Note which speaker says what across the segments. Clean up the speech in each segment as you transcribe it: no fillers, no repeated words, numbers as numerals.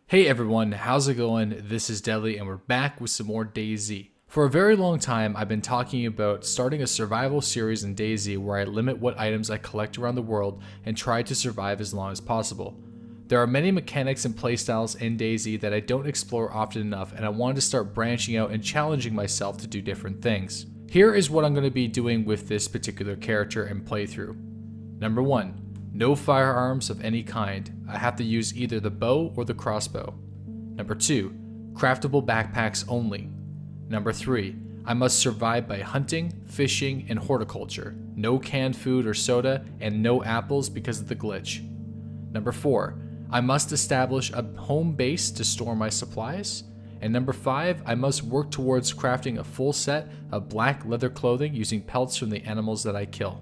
Speaker 1: Hey everyone, how's it going? This is Deli and we're back with some more DayZ. For a very long time, I've been talking about starting a survival series in DayZ where I limit what items I collect around the world and try to survive as long as possible. There are many mechanics and playstyles in DayZ that I don't explore often enough, and I wanted to start branching out and challenging myself to do different things. Here is what I'm going to be doing with this particular character and playthrough. Number 1. No firearms of any kind. I have to use either the bow or the crossbow. Number 2. Craftable backpacks only. Number 3. I must survive by hunting, fishing, and horticulture. No canned food or soda, and no apples because of the glitch. Number 4. I must establish a home base to store my supplies. And number 5. I must work towards crafting a full set of black leather clothing using pelts from the animals that I kill.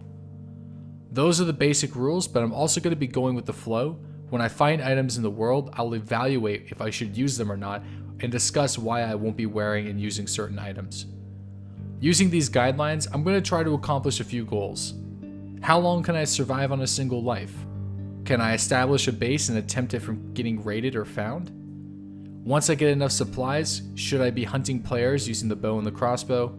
Speaker 1: Those are the basic rules, but I'm also going to be going with the flow. When I find items in the world, I'll evaluate if I should use them or not, and discuss why I won't be wearing and using certain items. Using these guidelines, I'm going to try to accomplish a few goals. How long can I survive on a single life? Can I establish a base and attempt it from getting raided or found? Once I get enough supplies, should I be hunting players using the bow and the crossbow?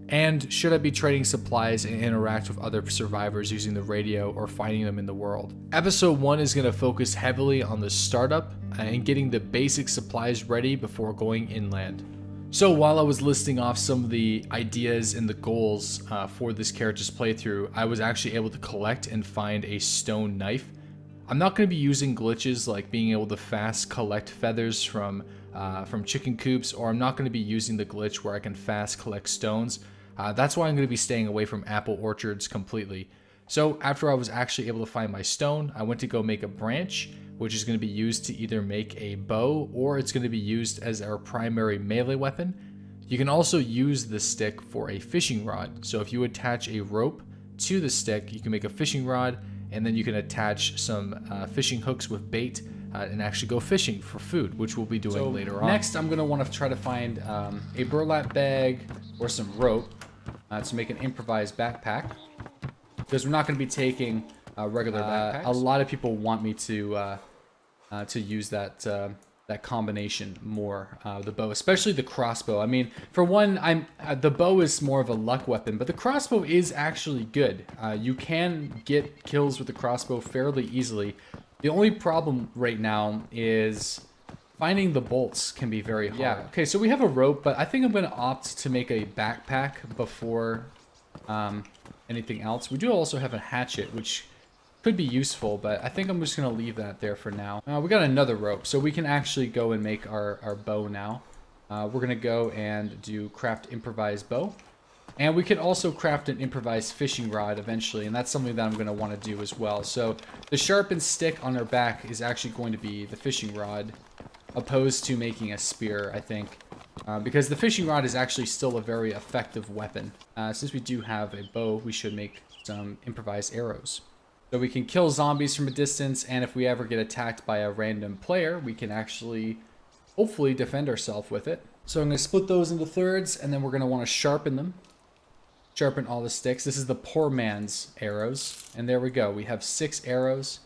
Speaker 1: And should I be trading supplies and interact with other survivors using the radio or finding them in the world? Episode 1 is going to focus heavily on the startup and getting the basic supplies ready before going inland. So while I was listing off some of the ideas and the goals for this character's playthrough, I was actually able to collect and find a stone knife. I'm not going to be using glitches like being able to fast collect feathers from chicken coops, or I'm not going to be using the glitch where I can fast collect stones. That's why I'm going to be staying away from apple orchards completely. So after I was actually able to find my stone, I went to go make a branch, which is going to be used to either make a bow or it's going to be used as our primary melee weapon. You can also use the stick for a fishing rod. So if you attach a rope to the stick, you can make a fishing rod, and then you can attach some fishing hooks with bait and actually go fishing for food, which we'll be doing later on. Next, I'm going to want to try to find a burlap bag or some rope to make an improvised backpack, because we're not going to be taking regular backpacks. A lot of people want me to use that combination more, the bow, especially the crossbow. I mean, for one, the bow is more of a luck weapon, but the crossbow is actually good. You can get kills with the crossbow fairly easily. The only problem right now is finding the bolts can be very hard. Yeah. Okay, so we have a rope, but I think I'm going to opt to make a backpack before anything else. We do also have a hatchet, which could be useful, but I think I'm just going to leave that there for now. We got another rope, so we can actually go and make our bow now. We're going to go and do craft improvised bow. And we could also craft an improvised fishing rod eventually, and that's something that I'm going to want to do as well. So the sharpened stick on our back is actually going to be the fishing rod, opposed to making a spear, I think. Because the fishing rod is actually still a very effective weapon. Since we do have a bow, we should make some improvised arrows. So we can kill zombies from a distance, and if we ever get attacked by a random player, we can actually, hopefully, defend ourselves with it. So I'm going to split those into thirds, and then we're going to want to sharpen them. Sharpen all the sticks. This is the poor man's arrows. And there we go. We have 6 arrows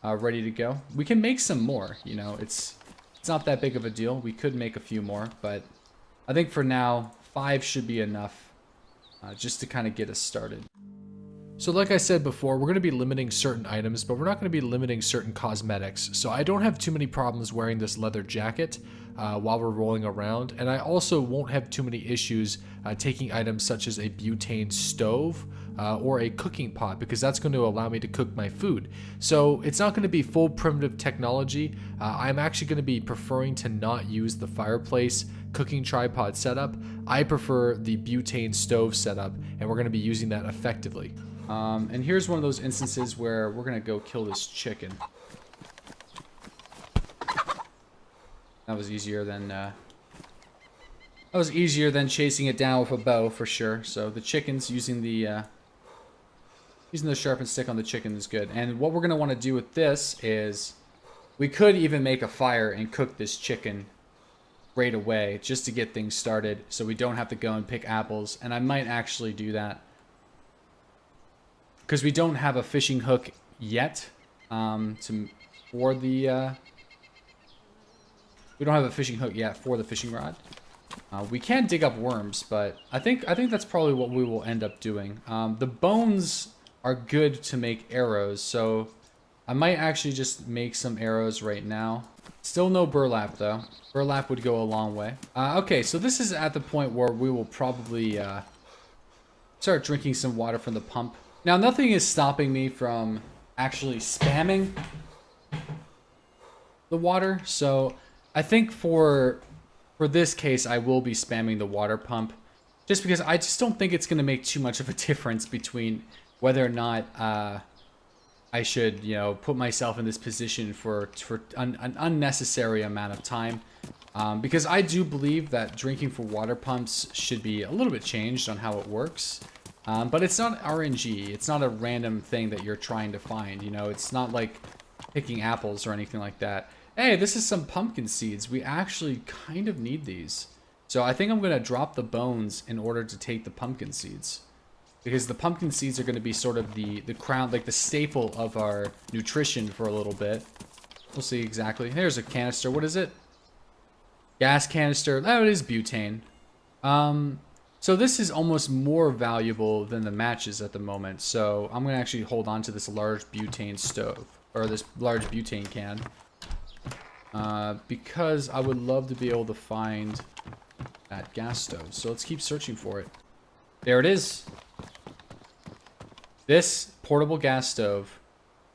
Speaker 1: ready to go. We can make some more, you know. It's not that big of a deal. We could make a few more, but I think for now, 5 should be enough just to kind of get us started. So like I said before, we're going to be limiting certain items, but we're not going to be limiting certain cosmetics. So I don't have too many problems wearing this leather jacket while we're rolling around. And I also won't have too many issues taking items such as a butane stove or a cooking pot, because that's going to allow me to cook my food. So it's not going to be full primitive technology. I'm actually going to be preferring to not use the fireplace cooking tripod setup. I prefer the butane stove setup, and we're going to be using that effectively. And here's one of those instances where we're going to go kill this chicken. That was easier than chasing it down with a bow for sure. So the chicken's using the sharpened stick on the chicken is good. And what we're going to want to do with this is we could even make a fire and cook this chicken right away just to get things started, so we don't have to go and pick apples. And I might actually do that, because we don't have a fishing hook yet for the
Speaker 2: We don't have a fishing hook yet for the fishing rod. We can dig up worms, but I think that's probably what we will end up doing. The bones are good to make arrows, so I might actually just make some arrows right now. Still no burlap though. Burlap would go a long way. Okay, so this is at the point where we will probably start drinking some water from the pump. Now, nothing is stopping me from actually spamming the water, so I think for this case, I will be spamming the water pump, just because I just don't think it's going to make too much of a difference between whether or not I should, you know, put myself in this position for an unnecessary amount of time. Because I do believe that drinking for water pumps should be a little bit changed on how it works. But it's not RNG. It's not a random thing that you're trying to find, you know. It's not like picking apples or anything like that. Hey, this is some pumpkin seeds. We actually kind of need these. So I think I'm going to drop the bones in order to take the pumpkin seeds. Because the pumpkin seeds are going to be sort of the crown, like the staple of our nutrition for a little bit. We'll see exactly. There's a canister. What is it? Gas canister. Oh, it is butane. So this is almost more valuable than the matches at the moment. So I'm going to actually hold on to this large butane stove. Or this large butane can. Because I would love to be able to find that gas stove. So let's keep searching for it. There it is. This portable gas stove,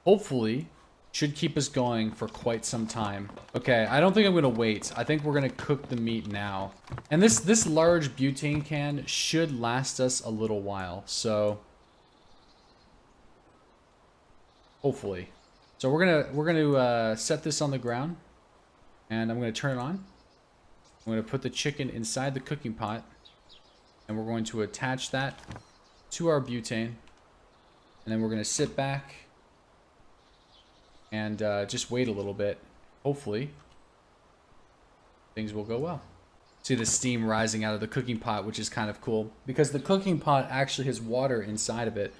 Speaker 2: hopefully, should keep us going for quite some time. Okay, I don't think I'm going to wait. I think we're going to cook the meat now. And this large butane can should last us a little while. So, hopefully. So we're gonna set this on the ground. And I'm going to turn it on. I'm going to put the chicken inside the cooking pot. And we're going to attach that to our butane. And then we're going to sit back and just wait a little bit. Hopefully, things will go well. See the steam rising out of the cooking pot, which is kind of cool. Because the cooking pot actually has water inside of it.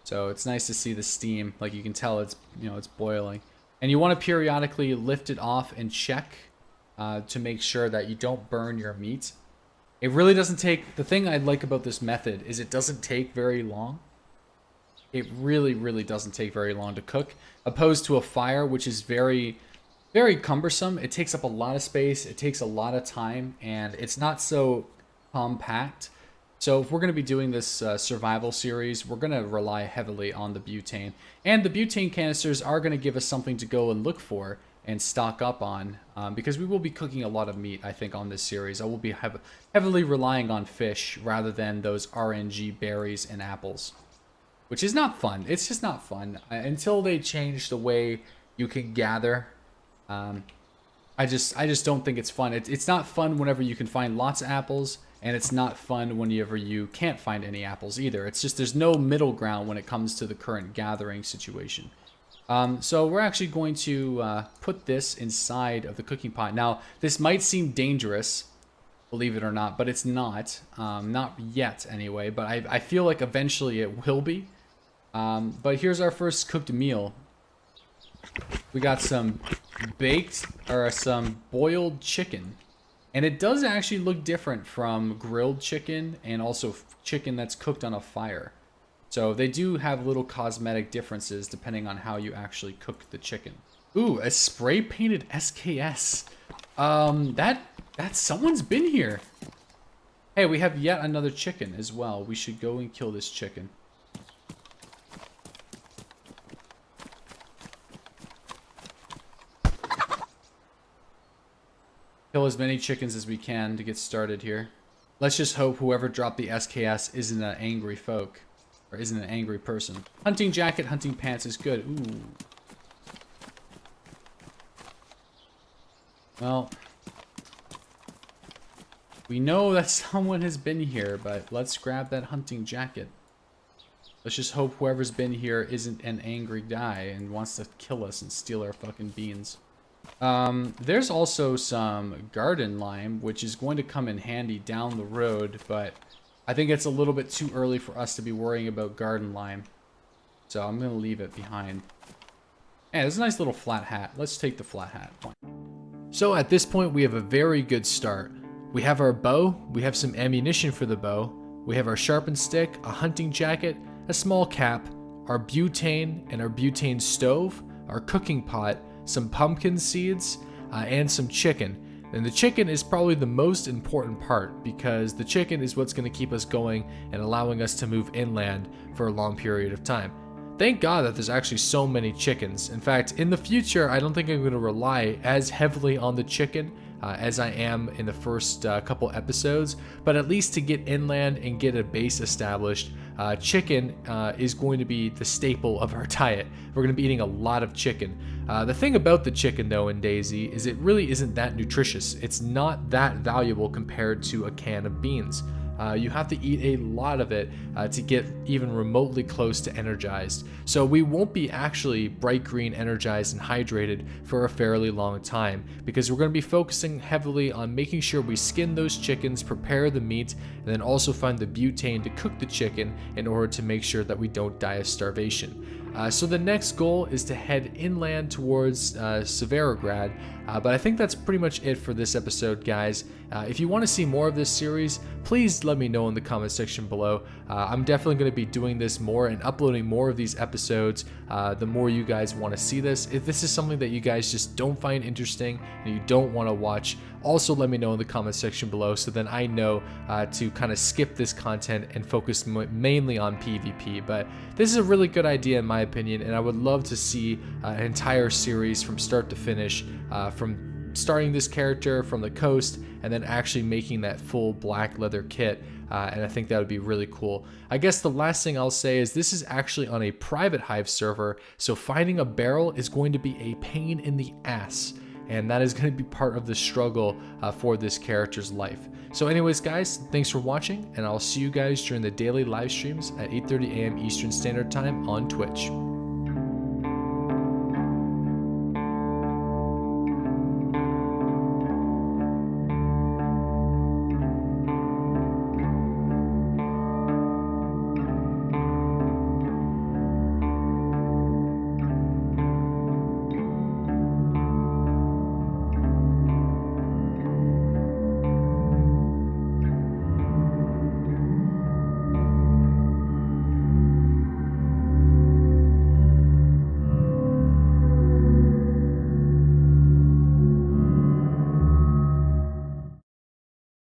Speaker 2: So it's nice to see the steam. Like you can tell it's, you know, it's boiling. And you want to periodically lift it off and check to make sure that you don't burn your meat. It really doesn't take... The thing I like about this method is it doesn't take very long. It really, really doesn't take very long to cook. Opposed to a fire, which is very, very cumbersome. It takes up a lot of space. It takes a lot of time. And it's not so compact. So if we're going to be doing this survival series, we're going to rely heavily on the butane. And the butane canisters are going to give us something to go and look for and stock up on. Because we will be cooking a lot of meat, I think, on this series. I will be heavily relying on fish rather than those RNG berries and apples. Which is not fun. It's just not fun. Until they change the way you can gather. I just don't think it's fun. It's not fun whenever you can find lots of apples. And it's not fun whenever you can't find any apples either. It's just there's no middle ground when it comes to the current gathering situation. So we're actually going to put this inside of the cooking pot. Now, this might seem dangerous, believe it or not, but it's not. Not yet, anyway. But I feel like eventually it will be. But here's our first cooked meal. We got some some boiled chicken. And it does actually look different from grilled chicken and also chicken that's cooked on a fire. So they do have little cosmetic differences depending on how you actually cook the chicken. Ooh, a spray painted SKS. That's someone's been here. Hey, we have yet another chicken as well. We should go and kill this chicken. Kill as many chickens as we can to get started here. Let's just hope whoever dropped the SKS isn't an angry folk. Or isn't an angry person. Hunting jacket, hunting pants is good. Ooh. Well. We know that someone has been here, but let's grab that hunting jacket. Let's just hope whoever's been here isn't an angry guy and wants to kill us and steal our fucking beans. There's also some garden lime, which is going to come in handy down the road, but I think it's a little bit too early for us to be worrying about garden lime. So I'm going to leave it behind. Yeah, there's a nice little flat hat. Let's take the flat hat.
Speaker 1: So at this point, we have a very good start. We have our bow, we have some ammunition for the bow, we have our sharpened stick, a hunting jacket, a small cap, our butane and our butane stove, our cooking pot, some pumpkin seeds, and some chicken. And the chicken is probably the most important part because the chicken is what's going to keep us going and allowing us to move inland for a long period of time. Thank God that there's actually so many chickens. In fact, in the future, I don't think I'm going to rely as heavily on the chicken as I am in the first couple episodes, but at least to get inland and get a base established, chicken is going to be the staple of our diet. We're going to be eating a lot of chicken. The thing about the chicken though in DayZ is it really isn't that nutritious. It's not that valuable compared to a can of beans. You have to eat a lot of it to get even remotely close to energized. So we won't be actually bright green, energized, and hydrated for a fairly long time because we're going to be focusing heavily on making sure we skin those chickens, prepare the meat, and then also find the butane to cook the chicken in order to make sure that we don't die of starvation. So the next goal is to head inland towards Severograd, but I think that's pretty much it for this episode, guys. If you want to see more of this series, please let me know in the comment section below. I'm definitely going to be doing this more and uploading more of these episodes the more you guys want to see this. If this is something that you guys just don't find interesting and you don't want to watch, also let me know in the comment section below so then I know to kind of skip this content and focus mainly on PvP. But this is a really good idea in my opinion, and I would love to see an entire series from start to finish, from starting this character from the coast and then actually making that full black leather kit, and I think that would be really cool. I guess the last thing I'll say is this is actually on a private Hive server, so finding a barrel is going to be a pain in the ass, and that is going to be part of the struggle for this character's life. So anyways guys, thanks for watching, and I'll see you guys during the daily live streams at 8:30 a.m. Eastern Standard Time on Twitch.